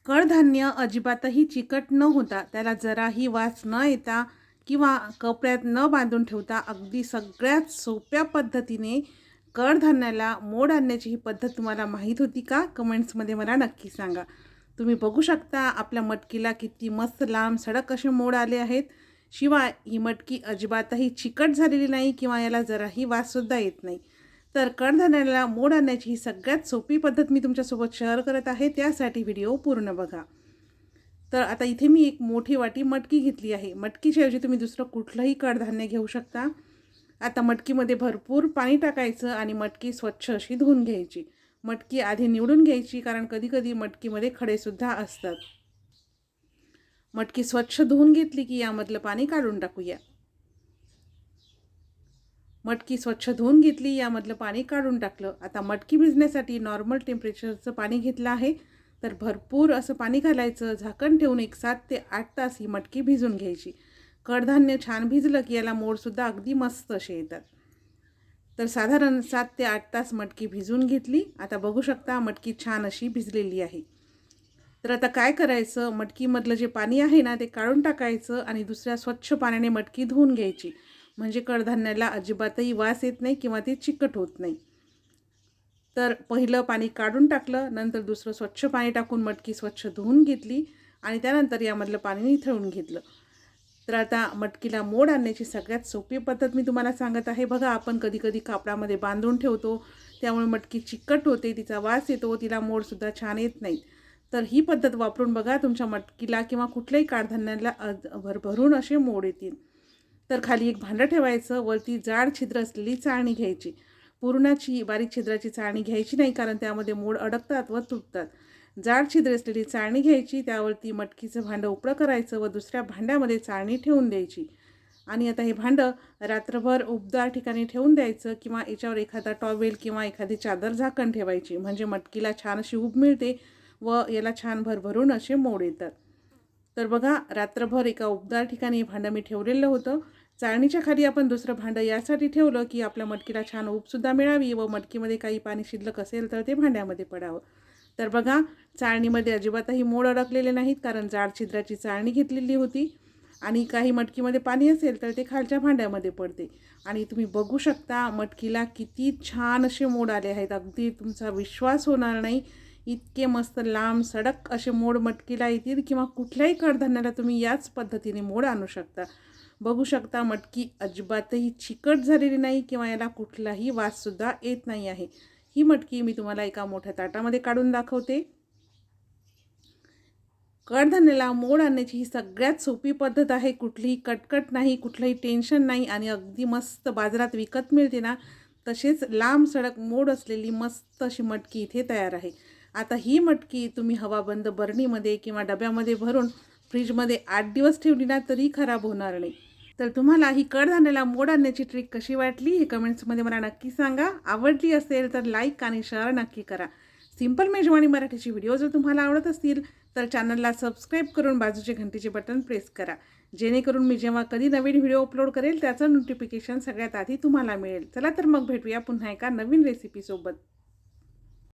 कडधान्य अजिबातही चिकट न होता, त्याला जराही वास न येता किंवा कपड्यात न बांधून ठेवता अगदी सगळ्यात सोप्या पद्धतीने कडधान्याला मोड आणण्याची ही पद्धत तुम्हाला माहीत होती का? कमेंट्समध्ये मला नक्की सांगा. तुम्ही बघू शकता आपल्या मटकीला किती मस्त लांब सडक असे मोड आले आहेत. शिवाय ही मटकी अजिबातही चिकट झालेली नाही किंवा याला जराही वाससुद्धा येत नाही. तर कडधान्याला मोड आणण्याची ही सगळ्यात सोपी पद्धत मी तुमच्यासोबत शेअर करत आहे. त्यासाठी व्हिडिओ पूर्ण बघा. तर आता इथे मी एक मोठी वाटी मटकी घेतली आहे. मटकीच्या ऐवजी तुम्ही दुसरं कुठलंही कडधान्य घेऊ शकता. आता मटकीमध्ये भरपूर पाणी टाकायचं आणि मटकी स्वच्छ अशी धुवून घ्यायची. मटकी आधी निवडून घ्यायची, कारण कधीकधी मटकीमध्ये खडेसुद्धा असतात. मटकी स्वच्छ धुवून घेतली की यामधलं पाणी काढून टाकूया. मटकी स्वच्छ धुवून घेतली, यामधलं पाणी काढून टाकलं. आता मटकी भिजण्यासाठी नॉर्मल टेम्परेचरचं पाणी घेतलं आहे. तर भरपूर असं पाणी घालायचं, झाकण ठेवून एक 7 ते 8 तास ही मटकी भिजून घ्यायची. कडधान्य छान भिजलं की याला मोडसुद्धा अगदी मस्त असे येतात. तर साधारण 7 ते 8 तास मटकी भिजून घेतली. आता बघू शकता मटकी छान अशी भिजलेली आहे. तर आता काय करायचं, मटकीमधलं जे पाणी आहे ना ते काढून टाकायचं आणि दुसऱ्या स्वच्छ पाण्याने मटकी धुवून घ्यायची. म्हणजे कडधान्याला अजिबातही वास येत नाही किंवा ते चिकट होत नाही. तर पहिलं पाणी काढून टाकलं, नंतर दुसरं स्वच्छ पाणी टाकून मटकी स्वच्छ धुवून घेतली आणि त्यानंतर यामधलं पाणी निथळून घेतलं. तर आता मटकीला मोड आणण्याची सगळ्यात सोपी पद्धत मी तुम्हाला सांगत आहे. बघा, आपण कधी कापडामध्ये बांधून ठेवतो, त्यामुळे मटकी चिकट होते, तिचा वास येतो, तिला मोडसुद्धा छान येत नाहीत. तर ही पद्धत वापरून बघा, तुमच्या मटकीला किंवा कुठल्याही कडधान्याला भरभरून असे मोड येतील. तर खाली एक भांडं ठेवायचं, वरती जाड छिद्र असलेली चाळणी घ्यायची. पुरणाची बारीक छिद्राची चाळणी घ्यायची नाही, कारण त्यामध्ये मोड अडकतात व तुटतात. जाड छिद्र असलेली चाळणी घ्यायची, त्यावरती मटकीचं भांडं उपडं करायचं व दुसऱ्या भांड्यामध्ये चाळणी ठेवून द्यायची. आणि आता हे भांडं रात्रभर उबदार ठिकाणी ठेवून द्यायचं किंवा याच्यावर एखादा टॉवेल किंवा एखादी चादर झाकण ठेवायची. म्हणजे मटकीला छान अशी उब मिळते व याला छान भरभरून असे मोड येतात. तर बघा, रात्रभर एका उबदार ठिकाणी भांडं मी ठेवलेलं होतं. चाळणीच्या खाली आपण दुसरं भांडं यासाठी ठेवलं की आपल्या मटकीला छान उबसुद्धा मिळावी व मटकीमध्ये काही पाणी शिल्लक असेल तर ते भांड्यामध्ये पडावं. तर बघा, चाळणीमध्ये अजिबातही मोड अडकलेले नाहीत, कारण जाड छिद्राची चाळणी घेतलेली होती. आणि काही मटकीमध्ये पाणी असेल तर ते खालच्या भांड्यामध्ये पडते. आणि तुम्ही बघू शकता मटकीला किती छान असे मोड आले आहेत. अगदी तुमचा विश्वास होणार नाही, इतके मस्त लांब सडक असे मोड मटकीला येतील किंवा कुठल्याही कडधान्याला तुम्ही याच पद्धतीने मोड आणू शकता. बघू शकता मटकी अजिबातही चिकट झालेली नाही किंवा याला कुठलाही वाससुद्धा येत नाही आहे. ही मटकी मी तुम्हाला एका मोठ्या ताटामध्ये काढून दाखवते. कडधान्याला मोड आणण्याची ही सगळ्यात सोपी पद्धत आहे. कुठलीही कटकट नाही, कुठलंही टेन्शन नाही आणि अगदी मस्त बाजारात विकत मिळते ना, तसेच लांब सडक मोड असलेली मस्त अशी मटकी इथे तयार आहे. आता ही मटकी तुम्ही हवाबंद बरणीमध्ये किंवा डब्यामध्ये भरून फ्रीजमध्ये 8 दिवस ठेवली ना तरी खराब होणार नाही. तर तुम्हाला ही कडधान्याला मोड आणण्याची ट्रिक कशी वाटली हे कमेंट्समध्ये मला नक्की सांगा. आवडली असेल तर लाईक आणि शेअर नक्की करा. सिंपल मेजवानी मराठीची व्हिडिओ जर तुम्हाला आवडत असतील तर चॅनलला सबस्क्राईब करून बाजूचे घंटीचे बटन प्रेस करा, जेणेकरून मी जेव्हा कधी नवीन व्हिडिओ अपलोड करेल त्याचं नोटिफिकेशन सगळ्यात आधी तुम्हाला मिळेल. चला तर मग भेटूया पुन्हा एका नवीन रेसिपीसोबत.